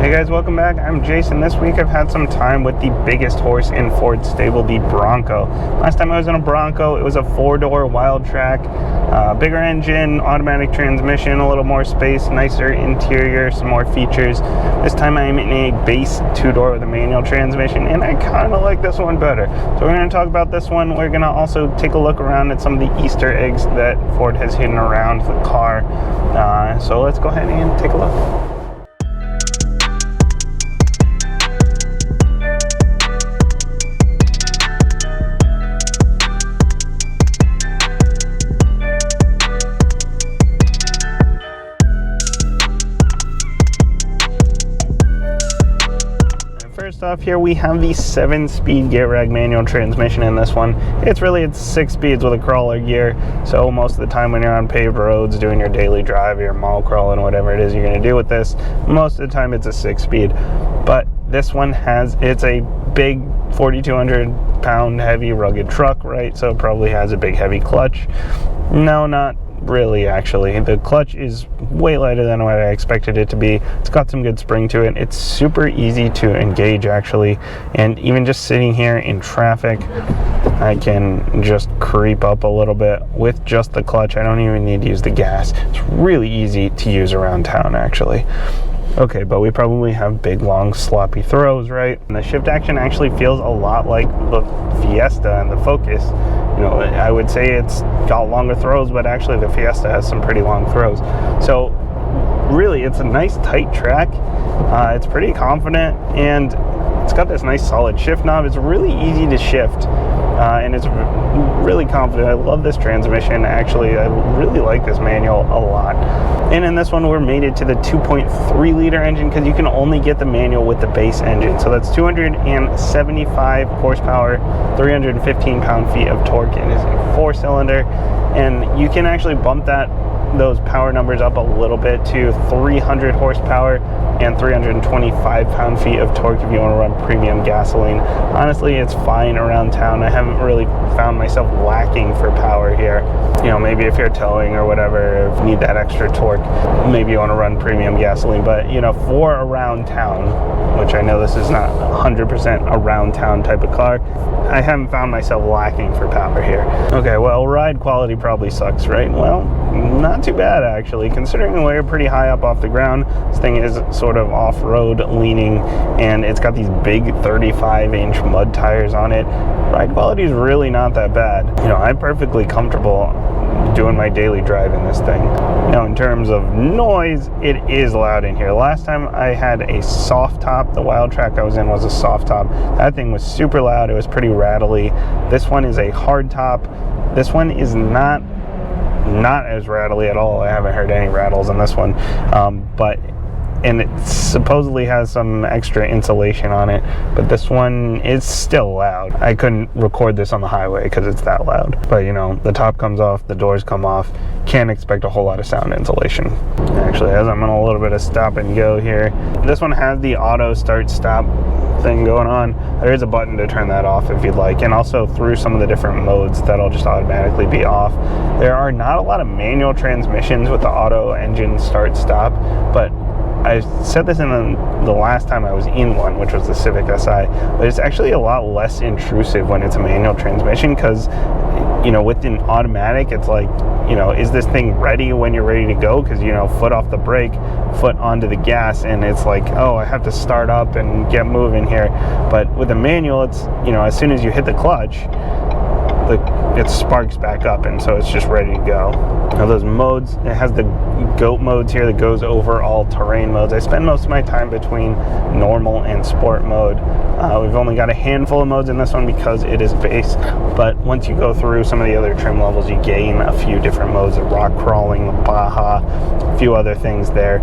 Hey guys, welcome back. I'm Jason. This week I've had some time with the biggest horse in Ford stable, the Bronco. Last time I was in a Bronco, it was a 4-door wild track, bigger engine, automatic transmission, a little more space, nicer interior, some more features. This time I am in a base 2-door with a manual transmission, and I kind of like this one better. So we're going to talk about this one. We're going to also take a look around at some of the Easter eggs that Ford has hidden around the car. So let's go ahead and take a look. First off, here we have the 7-speed gear rag manual transmission in this one. It's 6 speeds with a crawler gear, so most of the time when you're on paved roads doing your daily drive, your mall crawling, whatever it is you're going to do with this, most of the time it's a 6-speed. But this one it's a big 4,200 pound heavy rugged truck, right? So it probably has a big heavy clutch. No, not really, actually. The clutch is way lighter than what I expected it to be. It's got some good spring to it. It's super easy to engage, actually, and even just sitting here in traffic, I can just creep up a little bit with just the clutch. I don't even need to use the gas. It's really easy to use around town, actually. Okay, but we probably have big, long, sloppy throws, right? And the shift action actually feels a lot like the Fiesta and the Focus. You know, I would say it's got longer throws, but actually the Fiesta has some pretty long throws. So really, it's a nice tight track. It's pretty confident, and it's got this nice solid shift knob. It's really easy to shift, and it's really confident. I love this transmission. Actually, I really like this manual a lot. And in this one, we're mated to the 2.3 liter engine because you can only get the manual with the base engine. So that's 275 horsepower, 315 pound-feet of torque. It is a 4-cylinder, and you can actually bump those power numbers up a little bit to 300 horsepower and 325 pound-feet of torque if you want to run premium gasoline. Honestly, it's fine around town. I haven't really found myself lacking for power here. You know, maybe if you're towing or whatever, if you need that extra torque, maybe you want to run premium gasoline. But, you know, for around town, which I know this is not 100% around town type of car, I haven't found myself lacking for power here. Okay, well, ride quality probably sucks, right? Well, not too bad, actually, considering we're pretty high up off the ground. This thing is sort of off-road leaning, and it's got these big 35-inch mud tires on it. Ride quality is really not that bad. You know, I'm perfectly comfortable doing my daily drive in this thing. Now, in terms of noise, it is loud in here. Last time I had a soft top. The wild track I was in was a soft top. That thing was super loud. It was pretty rattly. This one is a hard top. This one is not as rattly at all. I haven't heard any rattles in this one, and it supposedly has some extra insulation on it, but this one is still loud. I couldn't record this on the highway because it's that loud. But you know, the top comes off, the doors come off. Can't expect a whole lot of sound insulation. Actually, as I'm on a little bit of stop and go here, this one has the auto start stop thing going on. There is a button to turn that off if you'd like, and also through some of the different modes that'll just automatically be off. There are not a lot of manual transmissions with the auto engine start stop, but I said this in the last time I was in one, which was the Civic Si, but it's actually a lot less intrusive when it's a manual transmission because, you know, with an automatic, it's like, you know, is this thing ready when you're ready to go? Because, you know, foot off the brake, foot onto the gas, and it's like, oh, I have to start up and get moving here. But with a manual, it's, you know, as soon as you hit the clutch, it sparks back up, and so it's just ready to go. Now those modes, it has the GOAT modes here that goes over all terrain modes. I spend most of my time between normal and sport mode. We've only got a handful of modes in this one because it is base, but once you go through some of the other trim levels, you gain a few different modes, the rock crawling, the Baja, a few other things there.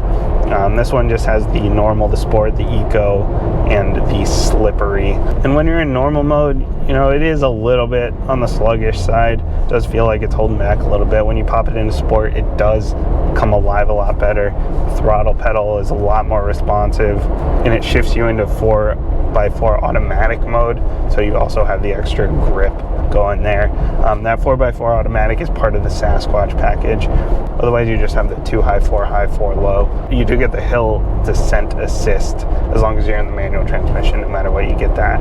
This one just has the normal, the sport, the eco, and the slippery. And when you're in normal mode, you know, it is a little bit on the sluggish side. It does feel like it's holding back a little bit. When you pop it into sport, it does come alive a lot better. The throttle pedal is a lot more responsive, and it shifts you into 4 4x4 automatic mode, so you also have the extra grip going there. That 4x4 automatic is part of the Sasquatch package. Otherwise, you just have the 2 high, 4 high, 4 low. You do get the hill descent assist as long as you're in the manual transmission, no matter what, you get that.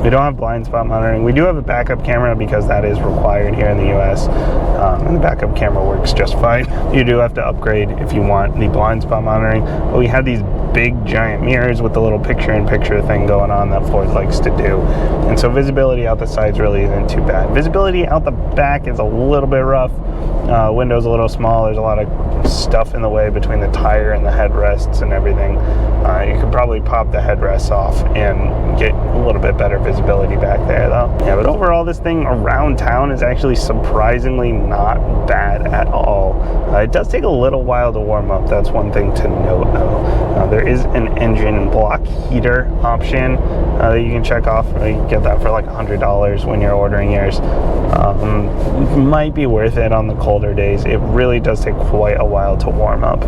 We don't have blind spot monitoring. We do have a backup camera because that is required here in the US, and the backup camera works just fine. You do have to upgrade if you want the blind spot monitoring, but we have these big giant mirrors with the little picture-in-picture thing going on that Ford likes to do, and so visibility out the sides really isn't too bad. Visibility out the back is a little bit rough. Window's a little small. There's a lot of stuff in the way between the tire and the headrests and everything. You could probably pop the headrests off and get a little bit better visibility back there though. Yeah, but overall this thing around town is actually surprisingly not bad at all. It does take a little while to warm up. That's one thing to note though. There is an engine block heater option that you can check off. You can get that for like $100 when you're ordering yours. Might be worth it on the colder days. It really does take quite a while to warm up.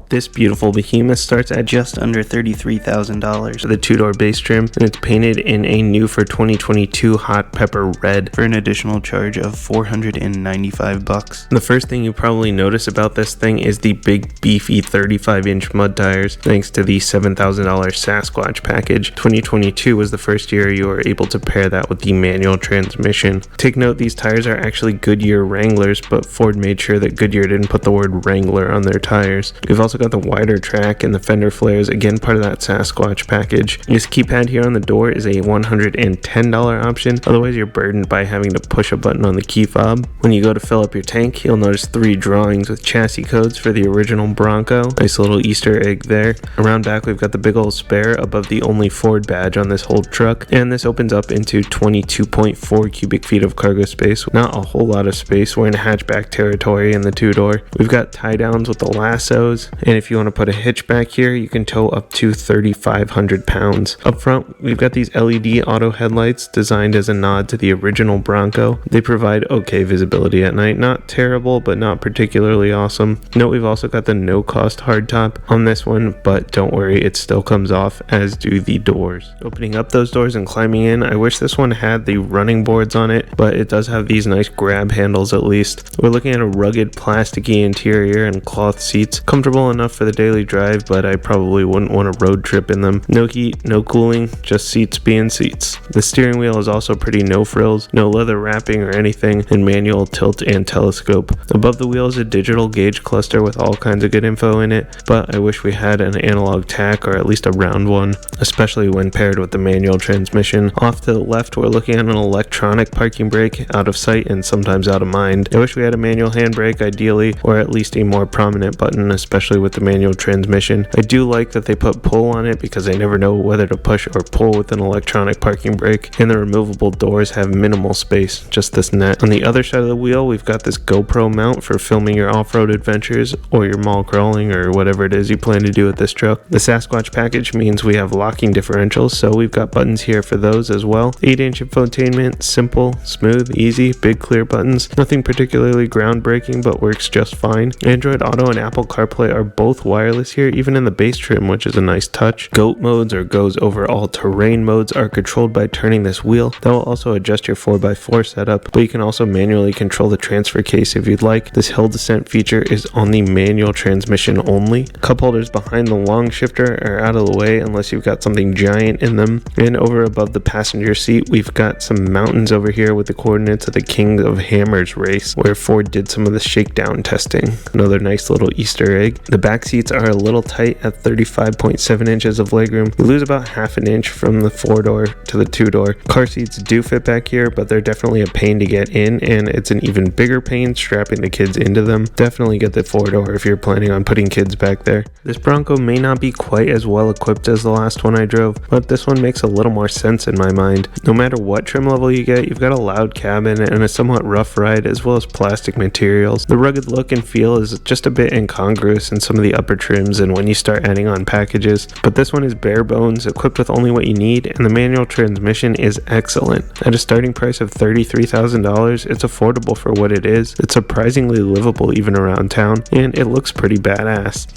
This beautiful behemoth starts at just under $33,000 for the two-door base trim, and it's painted in a new for 2022 hot pepper red for an additional charge of $495. The first thing you probably notice about this thing is the big beefy 35-inch mud tires, thanks to the $7,000 Sasquatch package. 2022 was the first year you were able to pair that with the manual transmission. Take note, these tires are actually Goodyear Wranglers, but Ford made sure that Goodyear didn't put the word Wrangler on their tires. We've also got the wider track and the fender flares, again part of that Sasquatch package. This keypad here on the door is a $110 option, otherwise you're burdened by having to push a button on the key fob. When you go to fill up your tank, you'll notice 3 drawings with chassis codes for the original Bronco. Nice little Easter egg there. Around back we've got the big old spare above the only Ford badge on this whole truck, and this opens up into 22.4 cubic feet of cargo space. Not a whole lot of space. We're in hatchback territory in the two-door. We've got tie downs with the lassos, and if you want to put a hitch back here, you can tow up to 3,500 pounds. Up front, we've got these LED auto headlights designed as a nod to the original Bronco. They provide okay visibility at night. Not terrible, but not particularly awesome. Note we've also got the no-cost hardtop on this one, but don't worry, it still comes off, as do the doors. Opening up those doors and climbing in, I wish this one had the running boards on it, but it does have these nice grab handles at least. We're looking at a rugged plasticky interior and cloth seats. Comfortable enough for the daily drive, but I probably wouldn't want a road trip in them. No heat, no cooling, just seats being seats. The steering wheel is also pretty no frills, no leather wrapping or anything, and manual tilt and telescope. Above the wheel is a digital gauge cluster with all kinds of good info in it, but I wish we had an analog tach or at least a round one, especially when paired with the manual transmission. Off to the left, we're looking at an electronic parking brake, out of sight and sometimes out of mind. I wish we had a manual handbrake ideally, or at least a more prominent button, especially with the manual transmission. I do like that they put pull on it because I never know whether to push or pull with an electronic parking brake, and the removable doors have minimal space, just this net. On the other side of the wheel, we've got this GoPro mount for filming your off-road adventures or your mall crawling or whatever it is you plan to do with this truck. The Sasquatch package means we have locking differentials, so we've got buttons here for those as well. 8-inch infotainment, simple, smooth, easy, big clear buttons. Nothing particularly groundbreaking, but works just fine. Android Auto and Apple CarPlay are both wireless here, even in the base trim, which is a nice touch. GOAT modes, or goes over all terrain modes, are controlled by turning this wheel. That will also adjust your 4x4 setup, but you can also manually control the transfer case if you'd like. This hill descent feature is on the manual transmission only. Cup holders behind the long shifter are out of the way unless you've got something giant in them. And over above the passenger seat, we've got some mountains over here with the coordinates of the King of Hammers race, where Ford did some of the shakedown testing. Another nice little Easter egg. The back seats are a little tight at 35.7 inches of legroom. We lose about half an inch from the 4-door to the 2-door. Car seats do fit back here, but they're definitely a pain to get in, and it's an even bigger pain strapping the kids into them. Definitely get the 4-door if you're planning on putting kids back there. This Bronco may not be quite as well equipped as the last one I drove, but this one makes a little more sense in my mind. No matter what trim level you get, you've got a loud cabin and a somewhat rough ride, as well as plastic materials. The rugged look and feel is just a bit incongruous in some of the upper trims and when you start adding on packages, but this one is bare bones, equipped with only what you need, and the manual transmission is excellent. At a starting price of $33,000, it's affordable for what it is. It's surprisingly livable even around town, and it looks pretty badass.